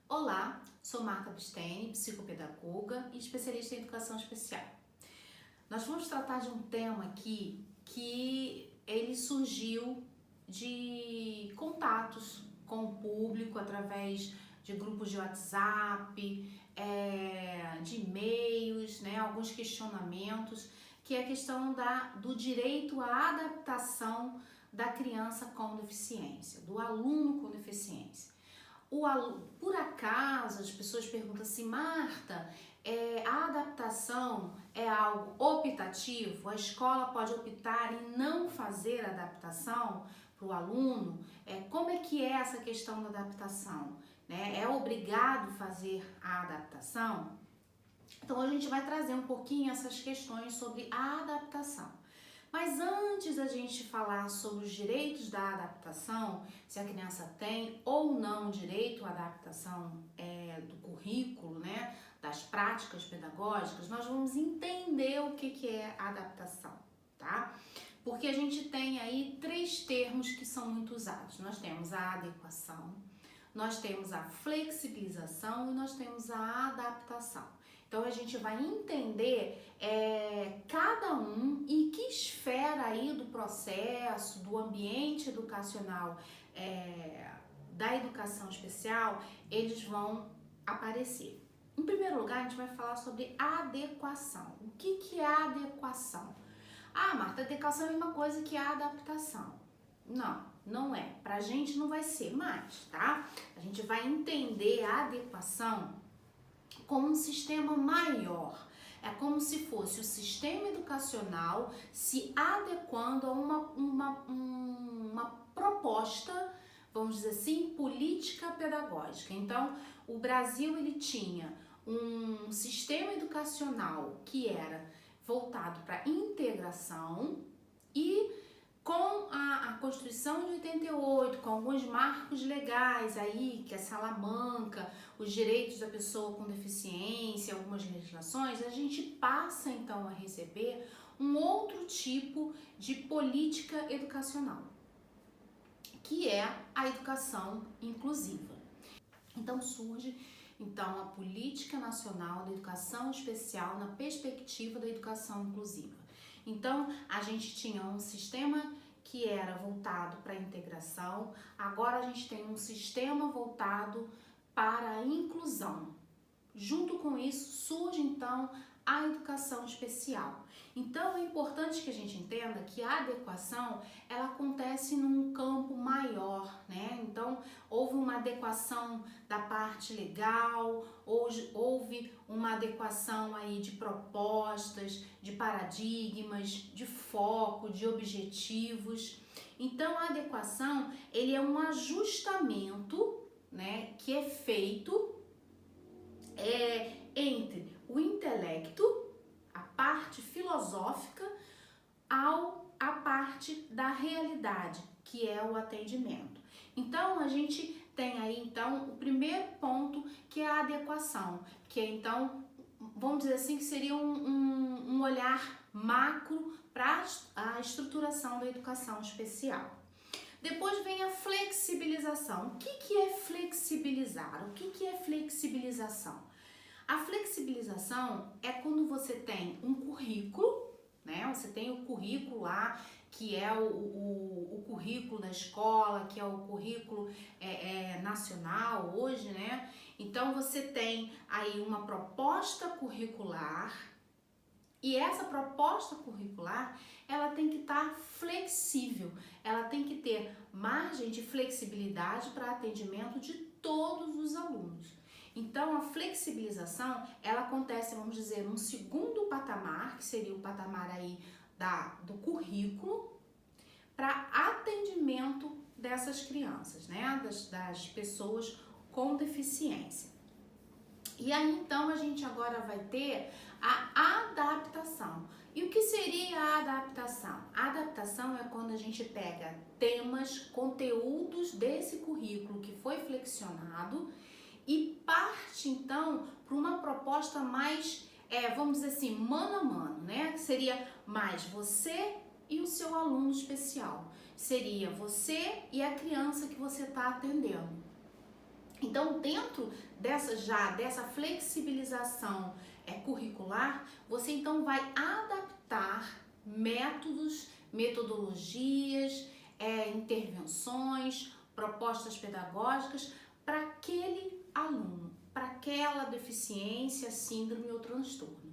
Olá, sou Marta Bistene, psicopedagoga e especialista em educação especial. Nós vamos tratar de um tema aqui que ele surgiu de contatos com o público através de grupos de WhatsApp, de e-mails, né, alguns questionamentos, que é a questão do direito à adaptação da criança com deficiência, do aluno com deficiência. Por acaso, as pessoas perguntam assim, Marta, a adaptação é algo optativo? A escola pode optar em não fazer adaptação para o aluno? Como é que é essa questão da adaptação? Né? É obrigado fazer a adaptação? Então, a gente vai trazer um pouquinho essas questões sobre a adaptação. Mas antes da gente falar sobre os direitos da adaptação, se a criança tem ou não direito à adaptação do currículo, né, das práticas pedagógicas, nós vamos entender o que é a adaptação, tá? Porque a gente tem aí três termos que são muito usados. Nós temos a adequação, nós temos a flexibilização e nós temos a adaptação. Então a gente vai entender cada um e que esfera aí do processo, do ambiente educacional, da educação especial, eles vão aparecer. Em primeiro lugar, a gente vai falar sobre adequação. O que é adequação? Ah, Marta, adequação é a mesma coisa que a adaptação. Não, não é. Pra gente não vai ser mais, tá? A gente vai entender a adequação como um sistema maior. É como se fosse o sistema educacional se adequando a uma proposta, vamos dizer assim, política pedagógica. Então, o Brasil ele tinha um sistema educacional que era voltado para a integração e com a Constituição de 88, com alguns marcos legais aí, que é Salamanca, os direitos da pessoa com deficiência, algumas legislações, a gente passa então a receber um outro tipo de política educacional, que é a educação inclusiva. Então surge a Política Nacional da Educação Especial na perspectiva da educação inclusiva. Então, a gente tinha um sistema que era voltado para a integração, agora a gente tem um sistema voltado para a inclusão. Junto com isso, surge então a educação especial. Então, é importante que a gente entenda que a adequação, ela acontece num campo maior, né? Então, houve uma adequação da parte legal, houve uma adequação aí de propostas, de paradigmas, de foco, de objetivos. Então, a adequação, ele é um ajustamento, né, que é feito entre o intelecto, a parte filosófica, a parte da realidade, que é o atendimento. Então, a gente tem aí, então, o primeiro ponto, que é a adequação, que é, então, vamos dizer assim, que seria um olhar macro para a estruturação da educação especial. Depois vem a flexibilização. O que é flexibilizar? O que é flexibilização? A flexibilização é quando você tem um currículo, né? Você tem o currículo lá, que é o currículo da escola, que é o currículo nacional hoje, né? Então você tem aí uma proposta curricular e essa proposta curricular, ela tem que estar flexível, ela tem que ter margem de flexibilidade para atendimento de todos os alunos. Então, a flexibilização, ela acontece, vamos dizer, num segundo patamar, que seria o patamar aí do currículo, para atendimento dessas crianças, né, das pessoas com deficiência. E aí, então, a gente agora vai ter a adaptação. E o que seria a adaptação? A adaptação é quando a gente pega temas, conteúdos desse currículo que foi flexionado e parte, então, para uma proposta mais, vamos dizer assim, mano a mano, né? Que seria mais você e o seu aluno especial. Seria você e a criança que você está atendendo. Então, dentro dessa flexibilização curricular, você então vai adaptar métodos, metodologias, intervenções, propostas pedagógicas para aquele aluno, para aquela deficiência, síndrome ou transtorno.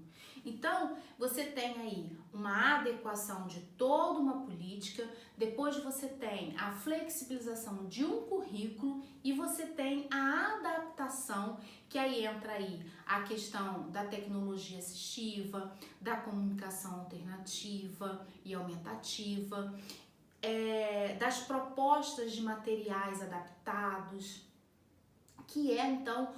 Então, você tem aí uma adequação de toda uma política, depois você tem a flexibilização de um currículo e você tem a adaptação, que aí entra aí a questão da tecnologia assistiva, da comunicação alternativa e aumentativa, das propostas de materiais adaptados, que é então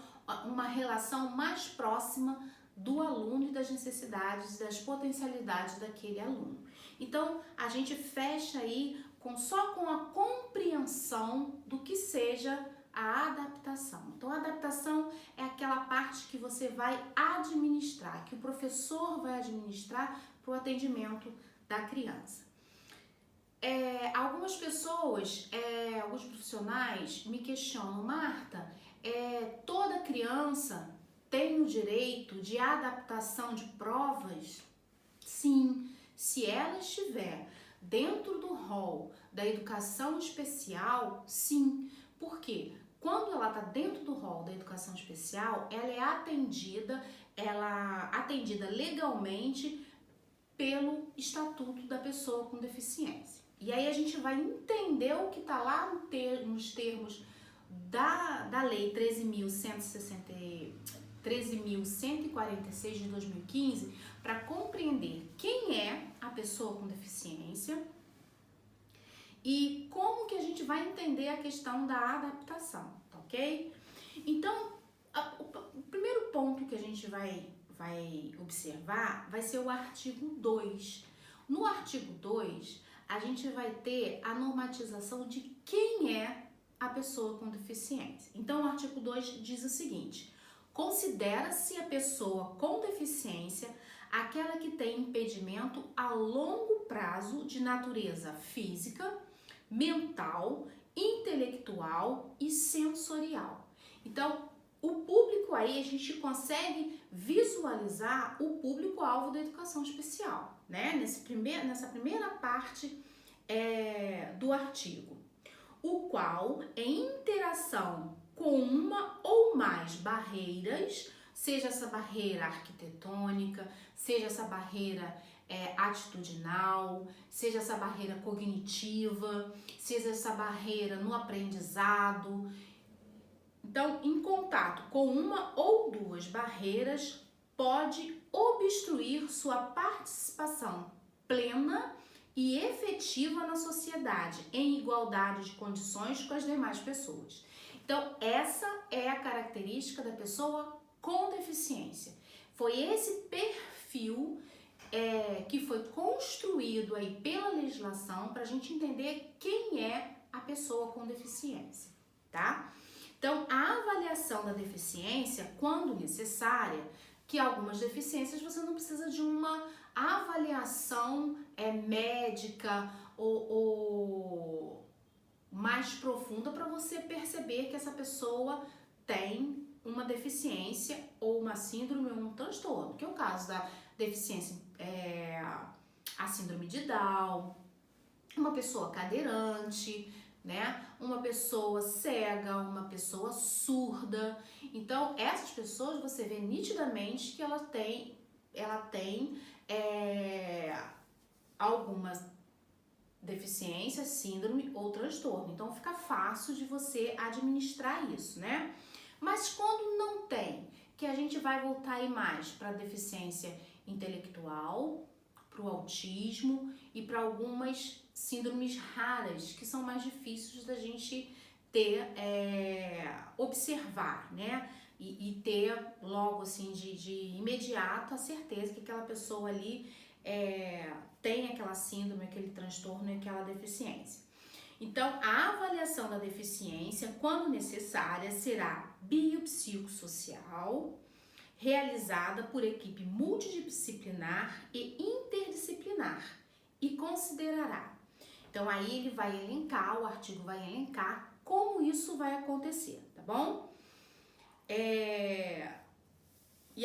uma relação mais próxima do aluno e das necessidades, das potencialidades daquele aluno. Então, a gente fecha aí só com a compreensão do que seja a adaptação. Então, a adaptação é aquela parte que você vai administrar, que o professor vai administrar para o atendimento da criança. Algumas pessoas, alguns profissionais me questionam, Marta, toda criança tem o direito de adaptação de provas? Sim, se ela estiver dentro do rol da educação especial, sim. Por quê? Quando ela está dentro do rol da educação especial, ela é atendida legalmente pelo Estatuto da Pessoa com Deficiência. E aí a gente vai entender o que está lá nos termos da Lei 13.146 de 2015 para compreender quem é a pessoa com deficiência e como que a gente vai entender a questão da adaptação, tá ok? Então, o primeiro ponto que a gente vai observar vai ser o artigo 2. No artigo 2, a gente vai ter a normatização de quem é a pessoa com deficiência. Então, o artigo 2 diz o seguinte: considera-se a pessoa com deficiência aquela que tem impedimento a longo prazo de natureza física, mental, intelectual e sensorial. Então, o público aí, a gente consegue visualizar o público-alvo da educação especial, né? Nessa primeira parte do artigo, o qual, em interação com uma ou mais barreiras, seja essa barreira arquitetônica, seja essa barreira atitudinal, seja essa barreira cognitiva, seja essa barreira no aprendizado. Então, em contato com uma ou duas barreiras, pode obstruir sua participação plena e efetiva na sociedade, em igualdade de condições com as demais pessoas. Então, essa é a característica da pessoa com deficiência. Foi esse perfil que foi construído aí pela legislação para a gente entender quem é a pessoa com deficiência, tá? Então, a avaliação da deficiência, quando necessária, que algumas deficiências você não precisa de uma avaliação médica ou mais profunda para você perceber que essa pessoa tem uma deficiência ou uma síndrome ou um transtorno, que é o caso da deficiência, a síndrome de Down, uma pessoa cadeirante, né? Uma pessoa cega, uma pessoa surda. Então, essas pessoas você vê nitidamente que ela tem algumas deficiências, síndrome ou transtorno. Então, fica fácil de você administrar isso, né? Mas quando não tem, que a gente vai voltar aí mais para a deficiência intelectual, para o autismo e para algumas síndromes raras que são mais difíceis da gente observar, né? E ter logo assim de imediato a certeza que aquela pessoa ali tem aquela síndrome, aquele transtorno e aquela deficiência. Então, a avaliação da deficiência, quando necessária, será biopsicossocial, realizada por equipe multidisciplinar e interdisciplinar e considerará. Então, aí ele vai elencar, o artigo vai elencar como isso vai acontecer, tá bom? E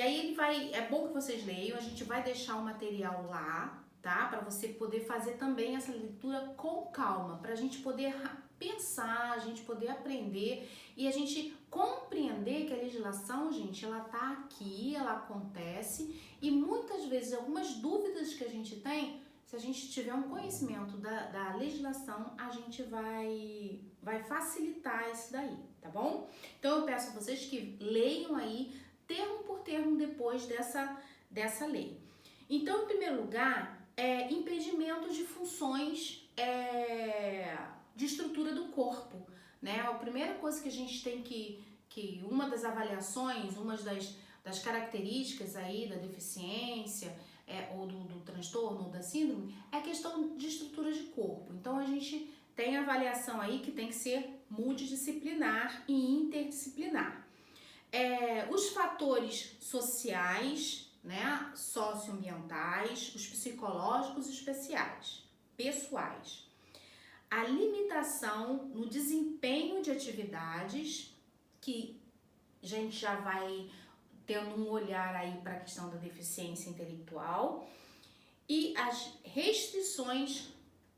aí é bom que vocês leiam, a gente vai deixar o material lá, tá? Para você poder fazer também essa leitura com calma, para a gente poder pensar, a gente poder aprender e a gente compreender que a legislação, gente, ela tá aqui, ela acontece e muitas vezes algumas dúvidas que a gente tem, se a gente tiver um conhecimento da legislação, a gente vai facilitar isso daí, tá bom? Então eu peço a vocês que leiam aí termo por termo depois dessa lei. Então, em primeiro lugar, impedimento de funções de estrutura do corpo, né? A primeira coisa que a gente tem que uma das avaliações, uma das características aí da deficiência ou do transtorno ou da síndrome é a questão de estrutura de corpo. Então, a gente tem avaliação aí que tem que ser multidisciplinar e interdisciplinar. Os fatores sociais, né, socioambientais, os psicológicos e pessoais. A limitação no desempenho de atividades, que a gente já vai tendo um olhar aí para a questão da deficiência intelectual, e as restrições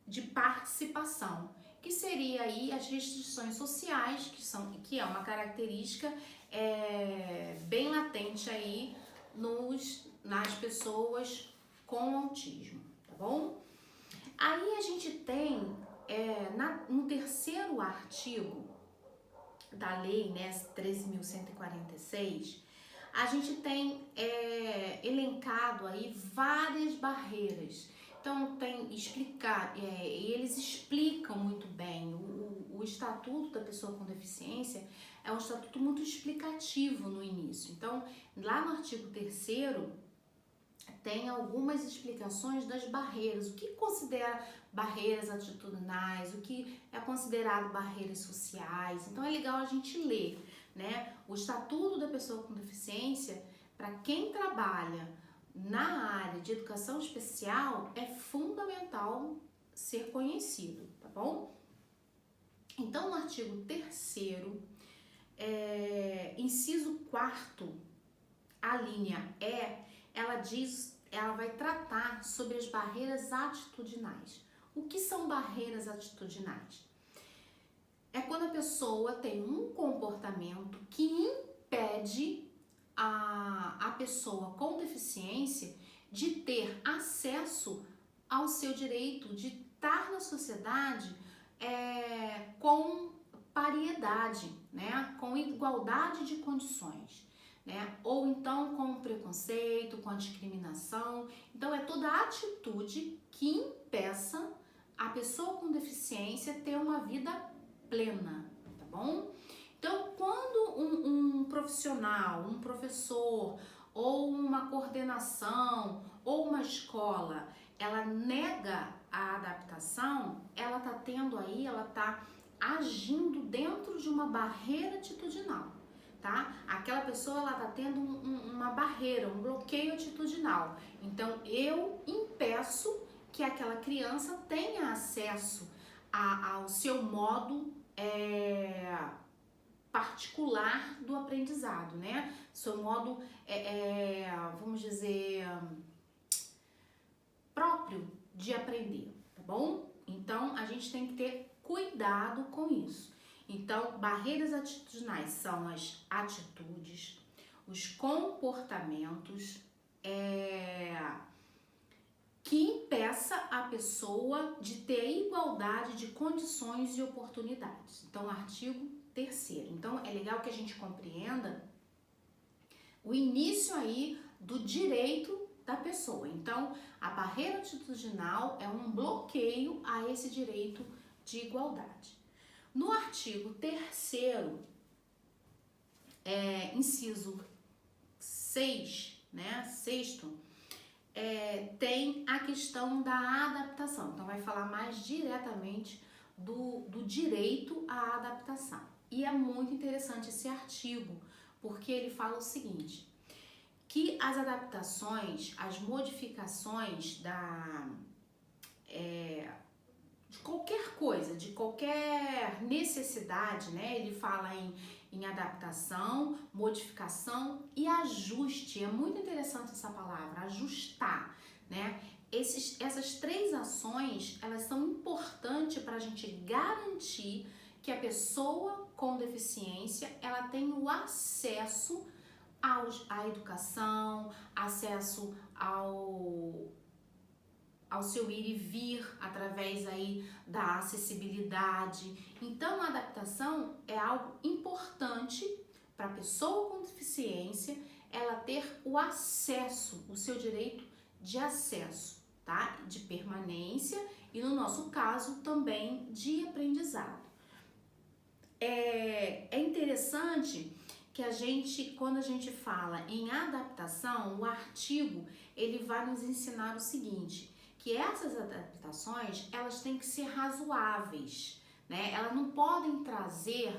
de participação, que seria aí as restrições sociais, que é uma característica bem latente aí nas pessoas com autismo, tá bom? Aí a gente tem, no terceiro artigo da lei, né, 13.146, a gente tem elencado aí várias barreiras. Então, e eles explicam muito bem. O Estatuto da Pessoa com Deficiência é um estatuto muito explicativo no início. Então, lá no artigo 3º, tem algumas explicações das barreiras, o que considera barreiras atitudinais, o que é considerado barreiras sociais. Então, é legal a gente ler, né? O Estatuto da Pessoa com Deficiência, para quem trabalha na área de educação especial, é fundamental ser conhecido, tá bom? Então, no artigo 3º, inciso 4º, a linha ela vai tratar sobre as barreiras atitudinais. O que são barreiras atitudinais? É quando a pessoa tem um comportamento que impede a pessoa com deficiência de ter acesso ao seu direito de estar na sociedade com pariedade, né? Com igualdade de condições, né? Ou então com preconceito, com a discriminação. Então, é toda atitude que impeça a pessoa com deficiência ter uma vida plena, tá bom? Então, quando um profissional, um professor, ou uma coordenação, ou uma escola, ela nega a adaptação, ela tá agindo dentro de uma barreira atitudinal, tá? Aquela pessoa, ela tá tendo uma barreira, um bloqueio atitudinal. Então, eu impeço que aquela criança tenha acesso ao seu modo particular do aprendizado, né? Seu modo, vamos dizer, próprio de aprender, tá bom? Então, a gente tem que ter cuidado com isso. Então, barreiras atitudinais são as atitudes, os comportamentos que impeça a pessoa de ter igualdade de condições e oportunidades. Então, artigo 3º. Então, é legal que a gente compreenda o início aí do direito da pessoa. Então, a barreira atitudinal é um bloqueio a esse direito de igualdade. No artigo 3º, inciso 6, né, 6º, tem a questão da adaptação. Então, vai falar mais diretamente do direito à adaptação. E é muito interessante esse artigo, porque ele fala o seguinte, que as adaptações, as modificações de qualquer coisa, de qualquer necessidade, né? Ele fala em em adaptação, modificação e ajuste. É muito interessante essa palavra, ajustar, né? Essas três ações, elas são importantes para a gente garantir que a pessoa com deficiência, ela tem o acesso à educação, acesso ao seu ir e vir através aí da acessibilidade. Então, a adaptação é algo importante para a pessoa com deficiência, ela ter o acesso, o seu direito de acesso, tá? De permanência e, no nosso caso, também de aprendizado. É interessante que quando a gente fala em adaptação, o artigo, ele vai nos ensinar o seguinte, que essas adaptações, elas têm que ser razoáveis, né? Elas não podem trazer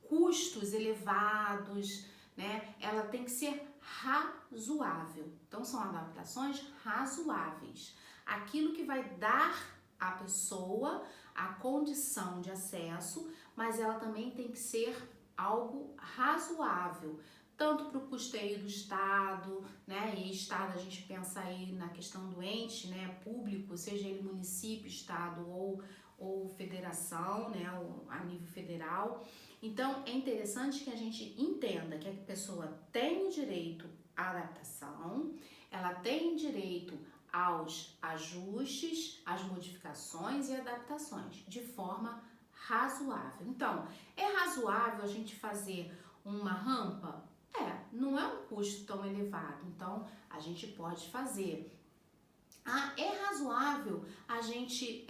custos elevados, né? Ela tem que ser razoável. Então, são adaptações razoáveis. Aquilo que vai dar à pessoa a condição de acesso, mas ela também tem que ser algo razoável, tanto para o custeio do Estado, né? E Estado a gente pensa aí na questão do ente, né? Público, seja ele município, Estado ou federação, né? A nível federal. Então, é interessante que a gente entenda que a pessoa tem o direito à adaptação, ela tem direito aos ajustes, às modificações e adaptações de forma razoável. Então, é razoável a gente fazer uma rampa? Não é um custo tão elevado, então a gente pode fazer. É razoável a gente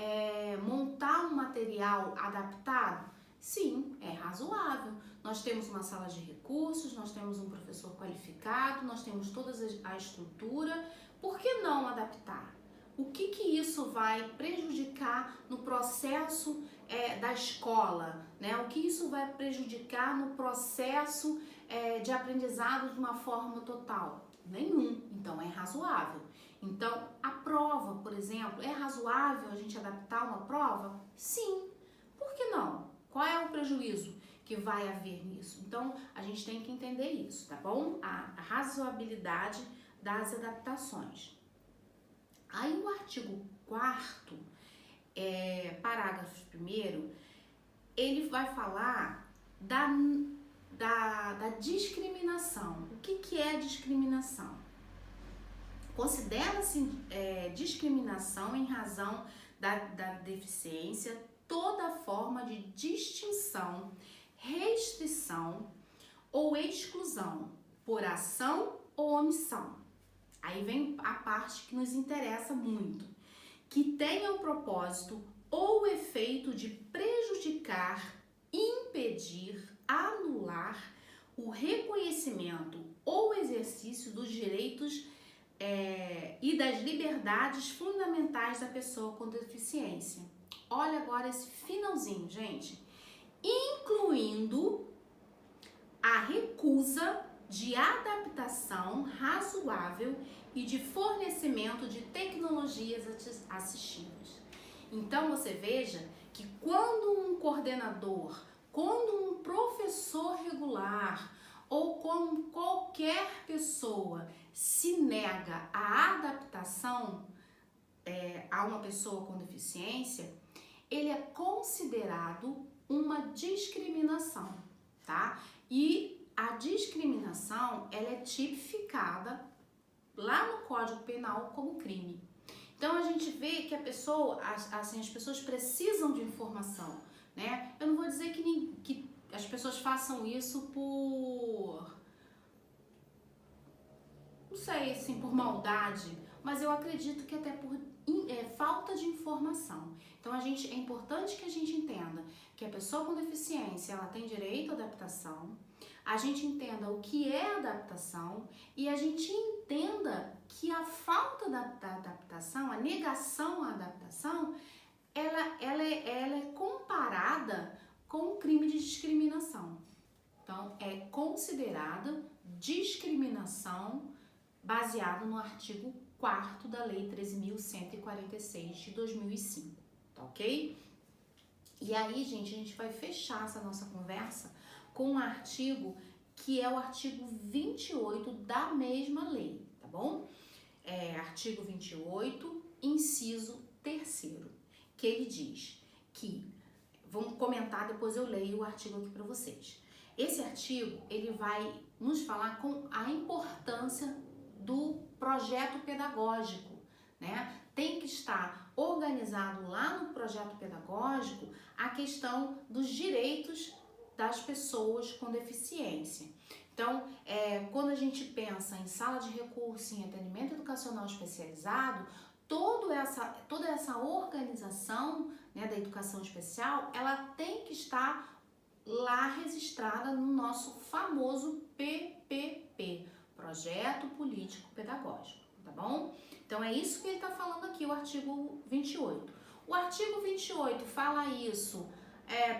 montar um material adaptado? Sim, é razoável. Nós temos uma sala de recursos, nós temos um professor qualificado, nós temos toda a estrutura. Por que não adaptar? O que isso vai prejudicar no processo da escola, né? O que isso vai prejudicar no processo de aprendizado de uma forma total? Nenhum. Então, é razoável. Então, a prova, por exemplo, é razoável a gente adaptar uma prova? Sim. Por que não? Qual é o prejuízo que vai haver nisso? Então, a gente tem que entender isso, tá bom? A razoabilidade das adaptações. Aí o artigo 4º, parágrafo 1º, ele vai falar da discriminação. O que é discriminação? Considera-se discriminação em razão da deficiência toda forma de distinção, restrição ou exclusão por ação ou omissão. Aí vem a parte que nos interessa muito, que tenha o propósito ou o efeito de prejudicar, impedir, anular o reconhecimento ou exercício dos direitos e das liberdades fundamentais da pessoa com deficiência. Olha agora esse finalzinho, gente. Incluindo a recusa de adaptação razoável e de fornecimento de tecnologias assistivas. Então, você veja que quando um coordenador, quando um professor regular ou como qualquer pessoa se nega à adaptação a uma pessoa com deficiência, ele é considerado uma discriminação, tá? E a discriminação, ela é tipificada lá no Código Penal como crime. Então, a gente vê que as pessoas precisam de informação, né? Eu não vou dizer que as pessoas façam isso não sei, assim, por maldade, mas eu acredito que até por falta de informação. Então, é importante que a gente entenda que a pessoa com deficiência, ela tem direito à adaptação, a gente entenda o que é adaptação e a gente entenda que a falta da adaptação, a negação à adaptação, ela é comparada com um crime de discriminação. Então, é considerada discriminação baseado no artigo 4º da Lei 13.146 de 2005, tá ok? E aí, gente, a gente vai fechar essa nossa conversa com um artigo que é o artigo 28 da mesma lei, tá bom? Artigo 28, inciso 3º, que ele diz que, vamos comentar, depois eu leio o artigo aqui para vocês. Esse artigo, ele vai nos falar com a importância do projeto pedagógico, né? Tem que estar organizado lá no projeto pedagógico a questão dos direitos das pessoas com deficiência. Então, quando a gente pensa em sala de recurso, em atendimento educacional especializado, toda essa organização, né, da educação especial, ela tem que estar lá registrada no nosso famoso PPP, Projeto Político Pedagógico, tá bom? Então, é isso que ele está falando aqui, o artigo 28. O artigo 28 fala isso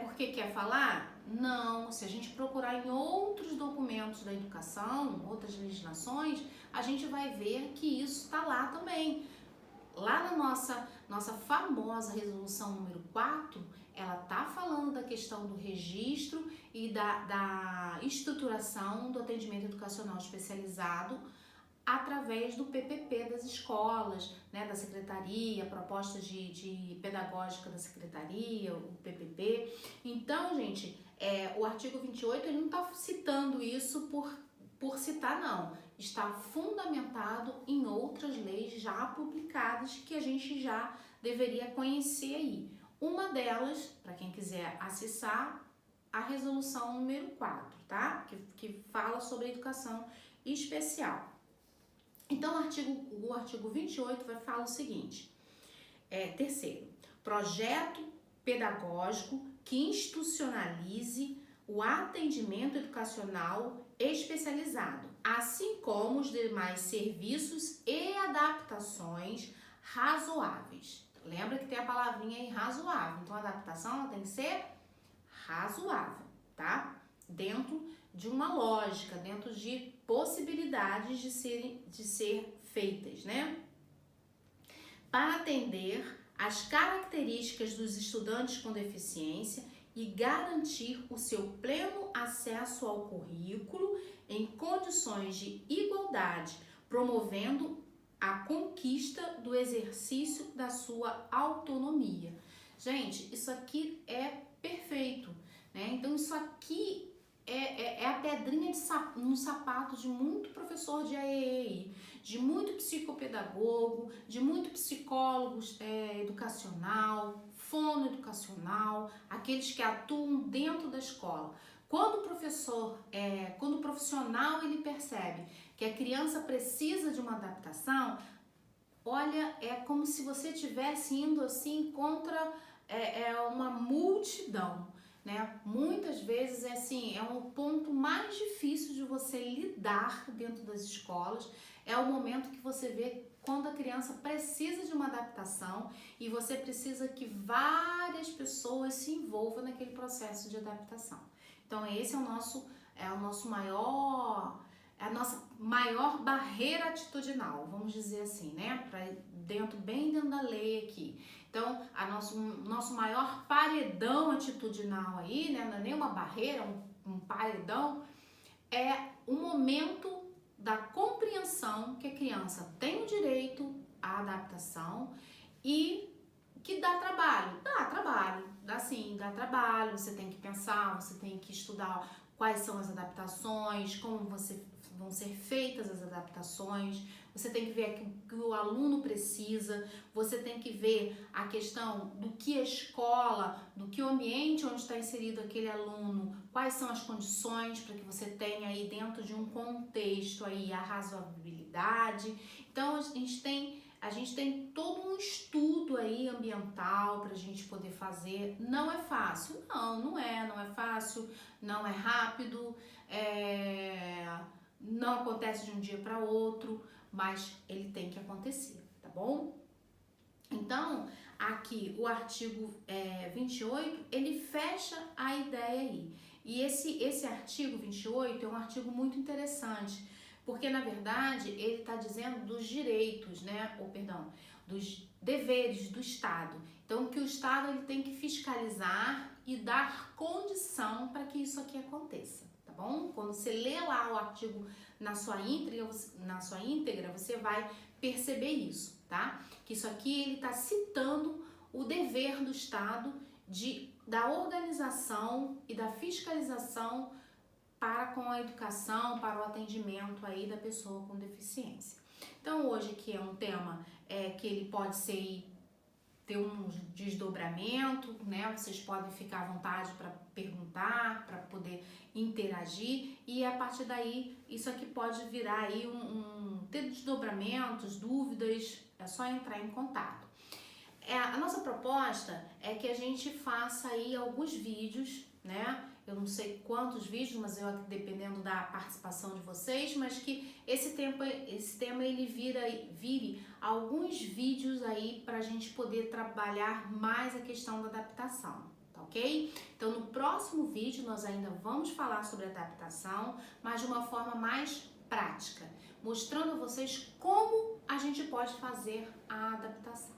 porque quer falar? Não, se a gente procurar em outros documentos da educação, outras legislações, a gente vai ver que isso está lá também. Lá na nossa famosa resolução número 4, ela está falando da questão do registro e da estruturação do atendimento educacional especializado através do PPP das escolas, né, da secretaria, proposta de pedagógica da secretaria, o PPP. Então, gente, o artigo 28, ele não está citando isso por citar, não. Está fundamentado em outras leis já publicadas que a gente já deveria conhecer aí. Uma delas, para quem quiser acessar, a resolução número 4, tá? Que fala sobre a educação especial. Então, o artigo 28 vai falar o seguinte, terceiro, projeto pedagógico que institucionalize o atendimento educacional especializado, assim como os demais serviços e adaptações razoáveis. Lembra que tem a palavrinha aí, razoável. Então, a adaptação ela tem que ser razoável, tá? Dentro de uma lógica, dentro de possibilidades de ser feitas, né? Para atender às características dos estudantes com deficiência e garantir o seu pleno acesso ao currículo em condições de igualdade, promovendo a conquista do exercício da sua autonomia. Gente, isso aqui é perfeito, né? Então, isso aqui é a pedrinha no sapato de muito professor de AEE, de muito psicopedagogo, de muito psicólogo educacional, fonoeducacional, aqueles que atuam dentro da escola. Quando o profissional ele percebe que a criança precisa de uma adaptação, olha, é como se você estivesse indo assim contra uma multidão, né? Muitas vezes é um ponto mais difícil de você lidar dentro das escolas, é o momento que você vê quando a criança precisa de uma adaptação e você precisa que várias pessoas se envolvam naquele processo de adaptação. Então esse é a nossa maior barreira atitudinal, vamos dizer assim, né? Bem dentro da lei aqui. Então, nosso maior paredão atitudinal aí, né? Não é nem uma barreira, um paredão, é o momento da compreensão que a criança tem o direito à adaptação e que dá trabalho. Dá trabalho, você tem que pensar, você tem que estudar quais são as adaptações, como vão ser feitas as adaptações, você tem que ver o que o aluno precisa, você tem que ver a questão do que a escola, do que o ambiente onde está inserido aquele aluno, quais são as condições para que você tenha aí dentro de um contexto aí a razoabilidade. Então a gente tem todo um estudo aí ambiental para a gente poder fazer. Não é fácil? Não é fácil, não é rápido, não acontece de um dia para outro, mas ele tem que acontecer, tá bom? Então, aqui o artigo 28, ele fecha a ideia aí. E esse artigo 28 é um artigo muito interessante, Porque, na verdade, ele está dizendo dos direitos, né? Ou, perdão, dos deveres do Estado. Então, que o Estado ele tem que fiscalizar e dar condição para que isso aqui aconteça, tá bom? Quando você lê lá o artigo na sua íntegra, você vai perceber isso, tá? Que isso aqui ele está citando o dever do Estado da organização e da fiscalização para com a educação, para o atendimento aí da pessoa com deficiência. Então hoje aqui é um tema que ele pode ter um desdobramento, né? Vocês podem ficar à vontade para perguntar, para poder interagir e a partir daí isso aqui pode virar aí ter desdobramentos, dúvidas, é só entrar em contato. A nossa proposta é que a gente faça aí alguns vídeos, né? Eu não sei quantos vídeos, mas dependendo da participação de vocês, mas que esse tema ele vire alguns vídeos aí para a gente poder trabalhar mais a questão da adaptação, tá ok? Então no próximo vídeo nós ainda vamos falar sobre adaptação, mas de uma forma mais prática, mostrando a vocês como a gente pode fazer a adaptação.